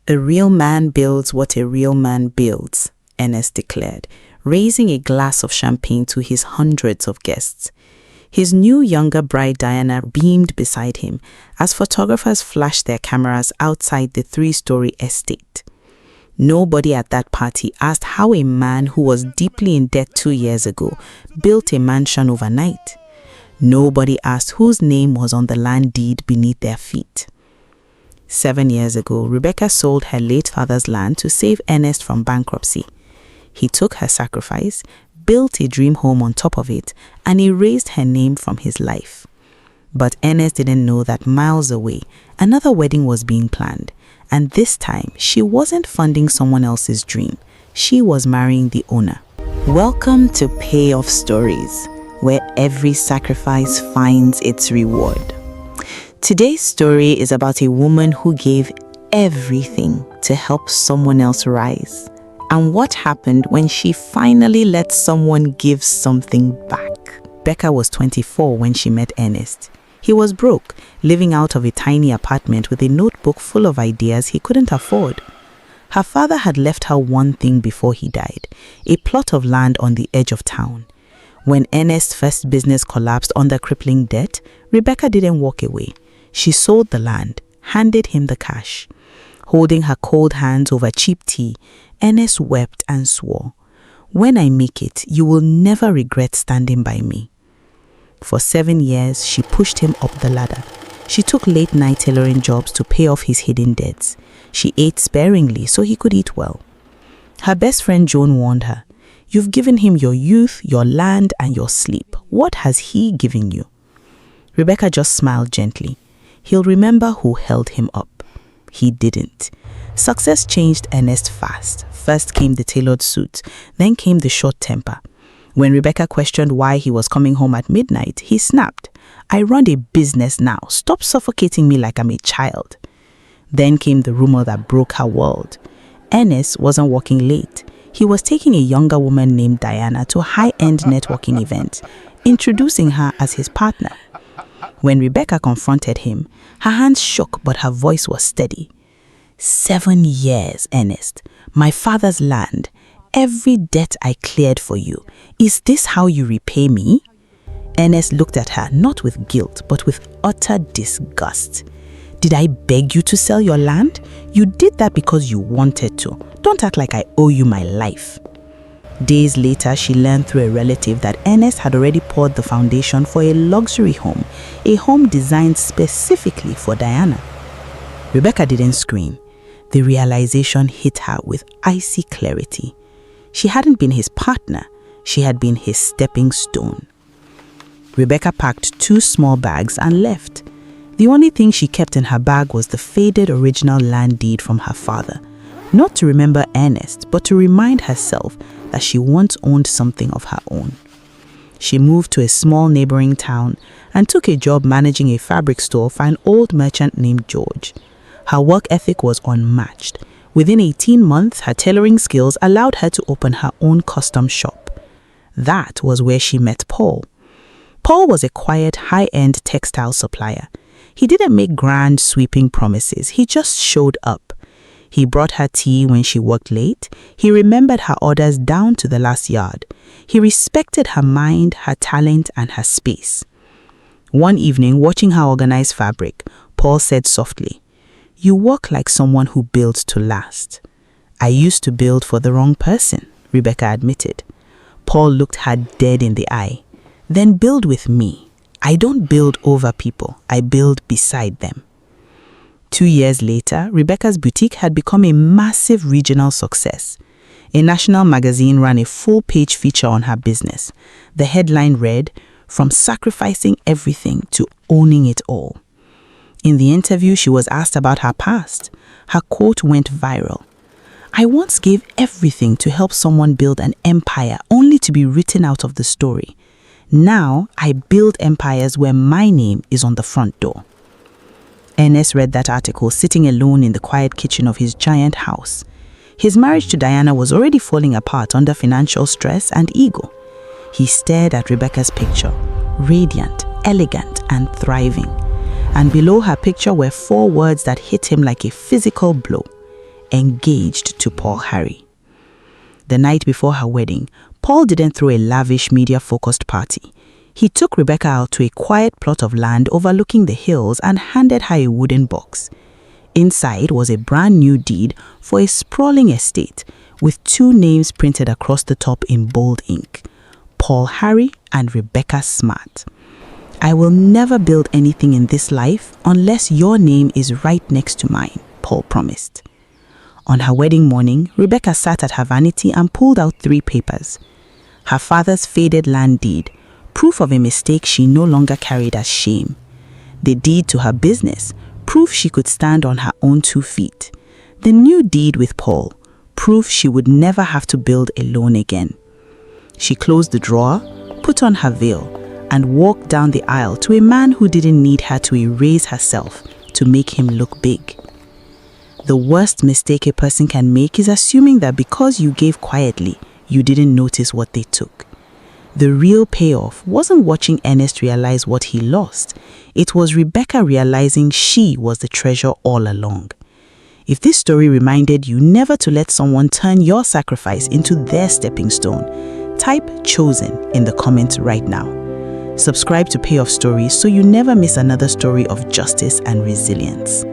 A real man builds what a real man builds, Ernest declared, raising a glass of champagne to his hundreds of guests. His new younger bride Diana beamed beside him as photographers flashed their cameras outside the 3-story estate. Nobody at that party asked how a man who was deeply in debt 2 years ago built a mansion overnight. Nobody asked whose name was on the land deed beneath their feet. 7 years ago, Rebecca sold her late father's land to save Ernest from bankruptcy. He took her sacrifice, built a dream home on top of it, and erased her name from his life. But Ernest didn't know that miles away, another wedding was being planned, and this time she wasn't funding someone else's dream. She was marrying the owner. Welcome to Payoff Stories, where every sacrifice finds its reward. Today's story is about a woman who gave everything to help someone else rise, and what happened when she finally let someone give something back. Becca was 24 when she met Ernest. He was broke, living out of a tiny apartment with a notebook full of ideas he couldn't afford. Her father had left her one thing before he died, a plot of land on the edge of town. When Ernest's first business collapsed under crippling debt, Rebecca didn't walk away. She sold the land, handed him the cash. Holding her cold hands over cheap tea, Ernest wept and swore, "When I make it, you will never regret standing by me." For 7 years, she pushed him up the ladder. She took late-night tailoring jobs to pay off his hidden debts. She ate sparingly so he could eat well. Her best friend Joan warned her, "You've given him your youth, your land, and your sleep. What has he given you?" Rebecca just smiled gently. He'll remember who held him up. He didn't. Success changed Ernest fast. First came the tailored suit, then came the short temper. When Rebecca questioned why he was coming home at midnight, he snapped, "I run a business now. Stop suffocating me like I'm a child." Then came the rumor that broke her world. Ernest wasn't working late. He was taking a younger woman named Diana to a high-end networking event, introducing her as his partner. When Rebecca confronted him, her hands shook but her voice was steady. 7 years, Ernest. My father's land. Every debt I cleared for you. Is this how you repay me?" Ernest looked at her, not with guilt, but with utter disgust. "Did I beg you to sell your land? You did that because you wanted to. Don't act like I owe you my life." Days later, she learned through a relative that Ernest had already poured the foundation for a luxury home, a home designed specifically for Diana. Rebecca didn't scream. The realization hit her with icy clarity. She hadn't been his partner, she had been his stepping stone. Rebecca packed 2 small bags and left. The only thing she kept in her bag was the faded original land deed from her father. Not to remember Ernest, but to remind herself that she once owned something of her own. She moved to a small neighboring town and took a job managing a fabric store for an old merchant named George. Her work ethic was unmatched. Within 18 months, her tailoring skills allowed her to open her own custom shop. That was where she met Paul. Paul was a quiet, high-end textile supplier. He didn't make grand, sweeping promises. He just showed up. He brought her tea when she worked late. He remembered her orders down to the last yard. He respected her mind, her talent, and her space. One evening, watching her organize fabric, Paul said softly, "You work like someone who builds to last." "I used to build for the wrong person," Rebecca admitted. Paul looked her dead in the eye. "Then build with me. I don't build over people, I build beside them." 2 years later, Rebecca's boutique had become a massive regional success. A national magazine ran a full-page feature on her business. The headline read, "From sacrificing everything to owning it all." In the interview, she was asked about her past. Her quote went viral. "I once gave everything to help someone build an empire only to be written out of the story. Now, I build empires where my name is on the front door." Ernest read that article sitting alone in the quiet kitchen of his giant house. His marriage to Diana was already falling apart under financial stress and ego. He stared at Rebecca's picture, radiant, elegant, and thriving. And below her picture were 4 words that hit him like a physical blow: engaged to Paul Harry. The night before her wedding, Paul didn't throw a lavish media-focused party. He took Rebecca out to a quiet plot of land overlooking the hills and handed her a wooden box. Inside was a brand new deed for a sprawling estate with 2 names printed across the top in bold ink: Paul Harry and Rebecca Smart. "I will never build anything in this life unless your name is right next to mine," Paul promised. On her wedding morning, Rebecca sat at her vanity and pulled out 3 papers: her father's faded land deed, proof of a mistake she no longer carried as shame; the deed to her business, proof she could stand on her own 2 feet; the new deed with Paul, proof she would never have to build alone again. She closed the drawer, put on her veil, and walked down the aisle to a man who didn't need her to erase herself to make him look big. The worst mistake a person can make is assuming that because you gave quietly, you didn't notice what they took. The real payoff wasn't watching Ernest realize what he lost. It was Rebecca realizing she was the treasure all along. If this story reminded you never to let someone turn your sacrifice into their stepping stone, type "chosen" in the comments right now. Subscribe to Payoff Stories so you never miss another story of justice and resilience.